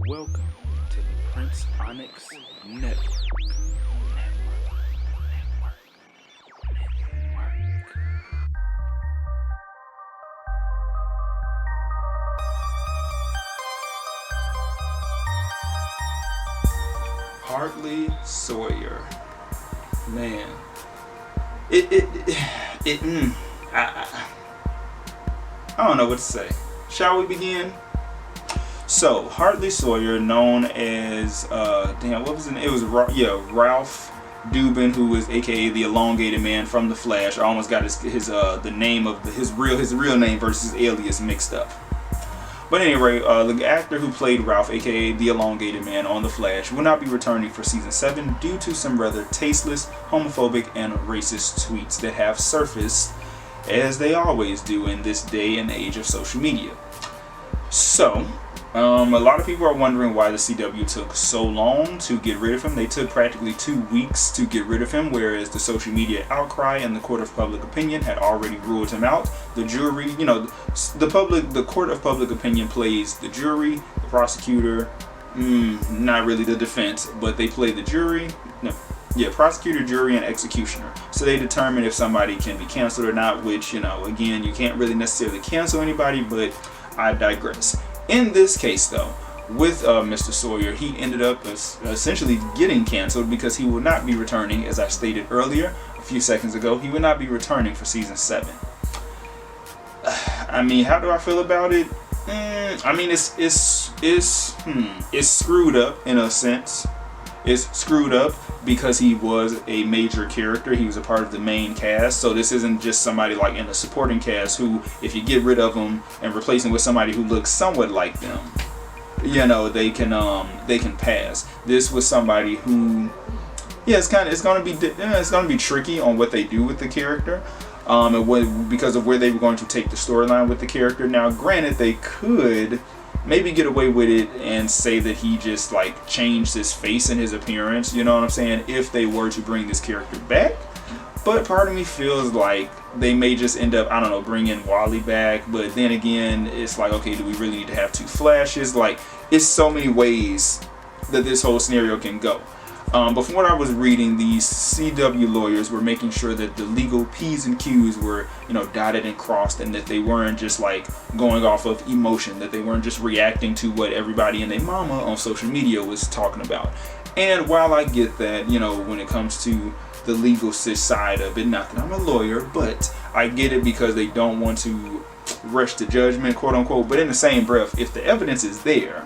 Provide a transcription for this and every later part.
Welcome to the PrinceOnyx Network. Hartley Sawyer, man, I don't know what to say. Shall we begin? So Hartley Sawyer, known as what was it? It was Ralph Dubin, who was AKA the Elongated Man from The Flash. I almost got his the name of his real name versus alias mixed up. But anyway, the actor who played Ralph, aka the Elongated Man on The Flash, will not be returning for season 7 due to some rather tasteless, homophobic, and racist tweets that have surfaced, as they always do in this day and age of social media. So, a lot of people are wondering why the CW took so long to get rid of him. They took practically 2 weeks to get rid of him, whereas the social media outcry and the court of public opinion had already ruled him out. The jury, the court of public opinion plays the jury, the prosecutor, not really the defense, but they play the jury. Prosecutor, jury, and executioner. So they determine if somebody can be canceled or not, which, again, you can't really necessarily cancel anybody, but I digress. In this case, though, with Mr. Sawyer, he ended up essentially getting canceled because he will not be returning, as I stated earlier, a few seconds ago. He will not be returning for season 7. I mean, how do I feel about it? I mean, it's screwed up in a sense. It's screwed up because he was a major character. He was a part of the main cast. So this isn't just somebody like in the supporting cast who, if you get rid of them and replace them with somebody who looks somewhat like them, they can pass. This was somebody who, it's gonna be tricky on what they do with the character, because of where they were going to take the storyline with the character. Now, granted, they could maybe get away with it and say that he just changed his face and his appearance, you know what I'm saying, if they were to bring this character back. But part of me feels like they may just end up, bringing Wally back. But then again, it's like, okay, do we really need to have 2 Flashes? It's so many ways that this whole scenario can go. But from what I was reading, these CW lawyers were making sure that the legal P's and Q's were, dotted and crossed, and that they weren't just going off of emotion, that they weren't just reacting to what everybody and their mama on social media was talking about. And while I get that, when it comes to the legal side of it, not that I'm a lawyer, but I get it because they don't want to rush to judgment, quote unquote. But in the same breath, if the evidence is there,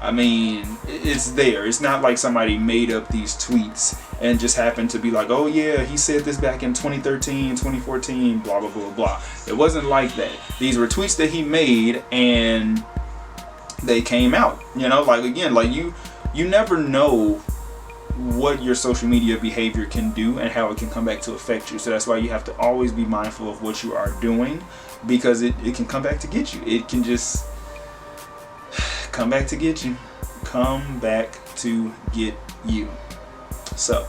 I mean, it's there. It's not like somebody made up these tweets and just happened to be like, oh yeah, he said this back in 2013, 2014, blah, blah, blah, blah. It wasn't like that. These were tweets that he made and they came out. You never know what your social media behavior can do and how it can come back to affect you. So that's why you have to always be mindful of what you are doing, because it can come back to get you. It can just come back to get you. Come back to get you. So,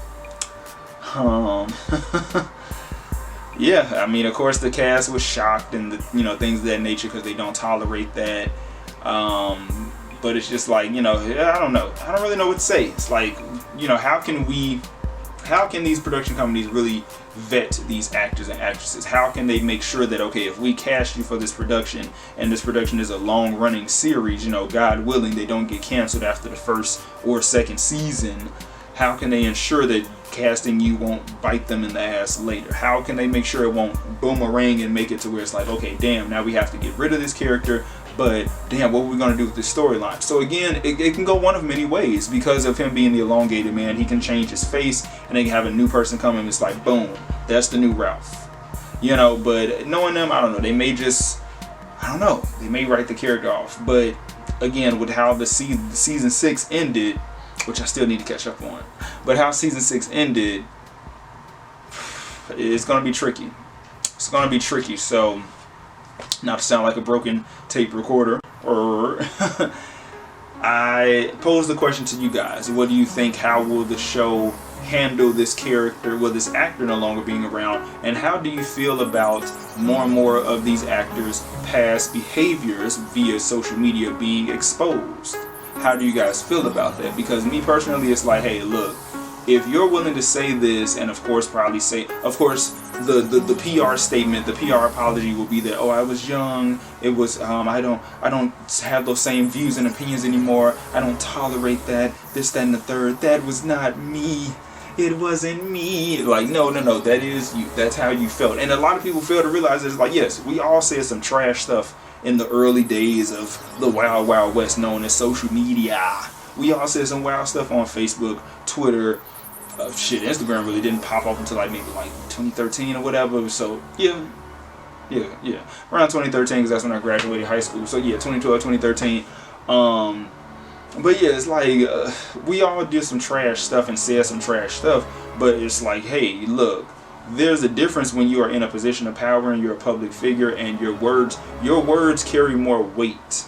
yeah, I mean, of course, the cast was shocked and things of that nature because they don't tolerate that. But it's just I don't know. I don't really know what to say. It's how can these production companies really vet these actors and actresses? How can they make sure that, okay, if we cast you for this production and this production is a long running series, God willing, they don't get canceled after the first or second season, how can they ensure that casting you won't bite them in the ass later? How can they make sure it won't boomerang and make it to where it's okay, damn, now we have to get rid of this character, but damn, what are we going to do with this storyline? So again, it can go one of many ways. Because of him being the Elongated Man, he can change his face and they can have a new person come in. It's boom, that's the new Ralph. But knowing them, I don't know, they may just, they may write the character off. But again, with how the season 6 ended, which I still need to catch up on, but how season 6 ended, it's going to be tricky. It's going to be tricky. So, not to sound like a broken tape recorder, I pose the question to you guys. What do you think? How will the show handle this character, this actor no longer being around? And how do you feel about more and more of these actors' past behaviors via social media being exposed? how do you guys feel about that? Because me personally, it's like, hey, look, if you're willing to say this, and of course probably say, of course, the PR statement, the PR apology will be that, oh, I was young, it was I don't have those same views and opinions anymore, I don't tolerate that, this, that, and the third, that was not me, it wasn't me. Like, no, that is you, that's how you felt. And a lot of people fail to realize it's like, yes, we all said some trash stuff in the early days of the Wild Wild West known as social media. We all said some wild stuff on Facebook, Twitter, Instagram really didn't pop up until like maybe like 2013 or whatever. So yeah, around 2013, because that's when I graduated high school. So yeah, 2012, 2013. But yeah, it's like we all did some trash stuff and said some trash stuff. But it's like, hey, look, there's a difference when you are in a position of power and you're a public figure, and your words carry more weight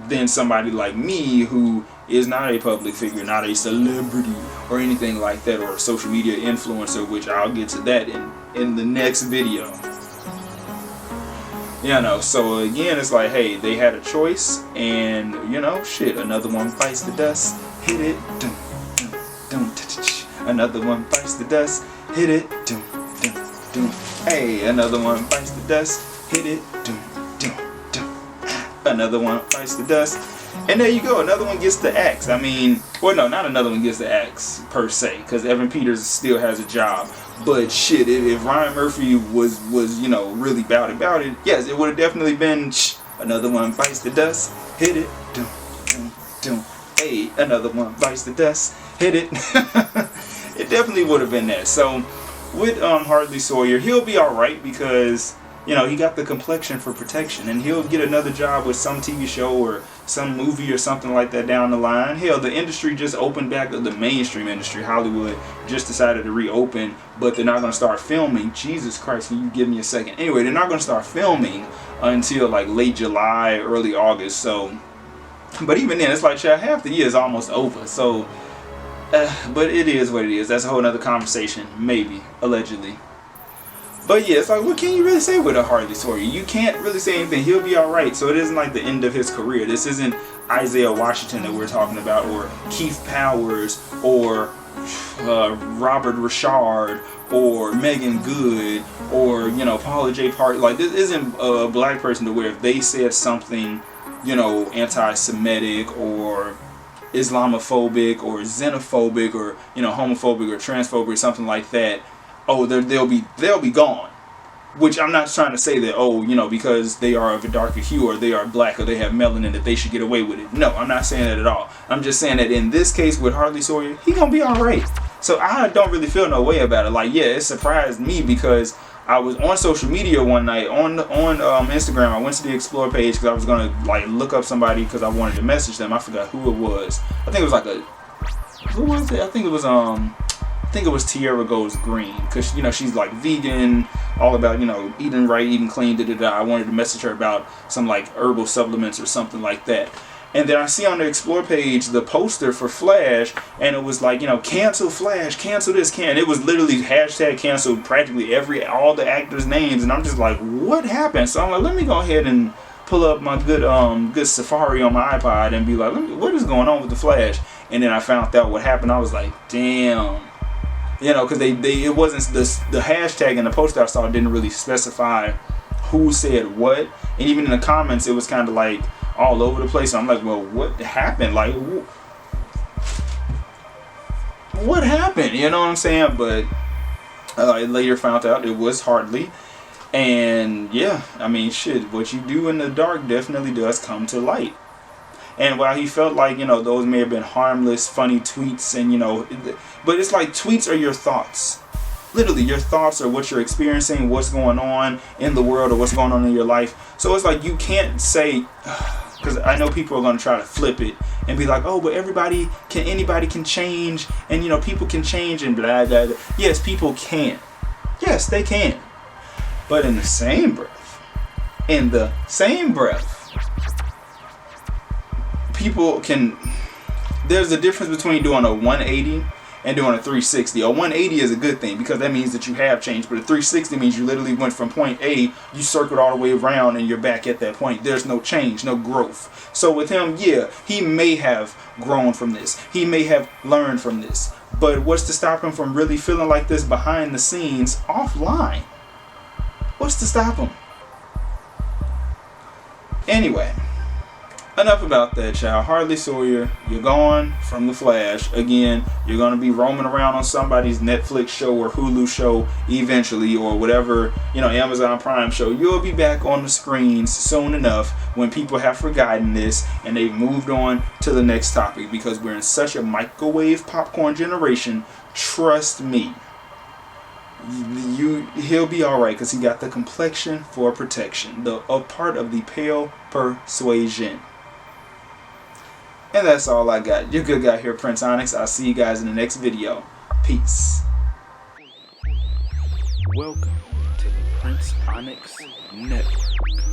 than somebody like me who is not a public figure, not a celebrity or anything like that, or a social media influencer, which I'll get to that in the next video. So again, it's like, hey, they had a choice, and shit, another one bites the dust, hit it, dum, dum, dum, another one bites the dust, hit it, dum, dum, dum, hey, another one bites the dust, hit it, dum, dum, dum, another one bites the dust. And there you go, another one gets the axe. I mean, well, no, not another one gets the axe per se, because Evan Peters still has a job. But shit, if Ryan Murphy was really about it, yes, it would have definitely been another one bites the dust, hit it, dum, dum, dum, hey, another one bites the dust, hit it. It definitely would have been that. So with Hartley Sawyer, he'll be all right because he got the complexion for protection, and he'll get another job with some TV show or some movie or something like that down the line. Hell, the industry just opened back, the mainstream industry, Hollywood, just decided to reopen, but they're not going to start filming. Jesus Christ, can you give me a second? Anyway, they're not going to start filming until like late July, early August. So, but even then, it's like half the year is almost over. So, but it is what it is. That's a whole nother conversation, maybe, allegedly. But yeah, it's like, what can you really say with a Hartley Sawyer? You can't really say anything. He'll be alright. So it isn't like the end of his career. This isn't Isaiah Washington that we're talking about, or Keith Powers, or Robert Richard, or Megan Good, or Paula J. Parker. Like, this isn't a black person to where if they said something anti-Semitic or Islamophobic or xenophobic or homophobic or transphobic or something like that, oh, they'll be gone. Which I'm not trying to say that, because they are of a darker hue or they are black or they have melanin that they should get away with it. No, I'm not saying that at all. I'm just saying that in this case with Hartley Sawyer, he gonna be alright. So I don't really feel no way about it. Like, yeah, it surprised me because I was on social media one night on Instagram. I went to the Explore page because I was gonna look up somebody because I wanted to message them. I forgot who it was. I think it was who was it? I think it was Tierra Goes Green, because she's like vegan, all about eating right, eating clean, I wanted to message her about some herbal supplements or something like that. And then I see on the Explore page the poster for Flash, and it was cancel Flash, cancel this, it was literally hashtag canceled practically all the actors' names, and I'm just like, what happened? So I'm like, let me go ahead and pull up my good Safari on my iPod and be like, what is going on with the Flash? And then I found out what happened. I was like, damn. Because it wasn't the hashtag in the post I saw didn't really specify who said what, and even in the comments it was kind of all over the place. So I'm like, well, what happened? What happened? You know what I'm saying? But I later found out it was Hartley, and yeah, I mean, shit, what you do in the dark definitely does come to light. And while he felt like, those may have been harmless, funny tweets, and, but it's like tweets are your thoughts. Literally, your thoughts are what you're experiencing, what's going on in the world, or what's going on in your life. So it's like you can't say, because I know people are going to try to flip it and be like, oh, but anybody can change, and, people can change and blah, blah, blah. Yes, people can. Yes, they can. But in the same breath, people can, there's a difference between doing a 180 and doing a 360. A 180 is a good thing because that means that you have changed, but a 360 means you literally went from point A, you circled all the way around, and you're back at that point. There's no change, no growth. So with him, yeah, he may have grown from this. He may have learned from this. But what's to stop him from really feeling like this behind the scenes offline? What's to stop him? Anyway, enough about that, child. Hartley Sawyer, you're gone from The Flash. Again, you're going to be roaming around on somebody's Netflix show or Hulu show eventually, or whatever, Amazon Prime show. You'll be back on the screens soon enough when people have forgotten this and they've moved on to the next topic, because we're in such a microwave popcorn generation. Trust me. He'll be all right because he got the complexion for protection, a part of the pale persuasion. And that's all I got. Your good guy here, PrinceOnyx. I'll see you guys in the next video. Peace. Welcome to the PrinceOnyx Network.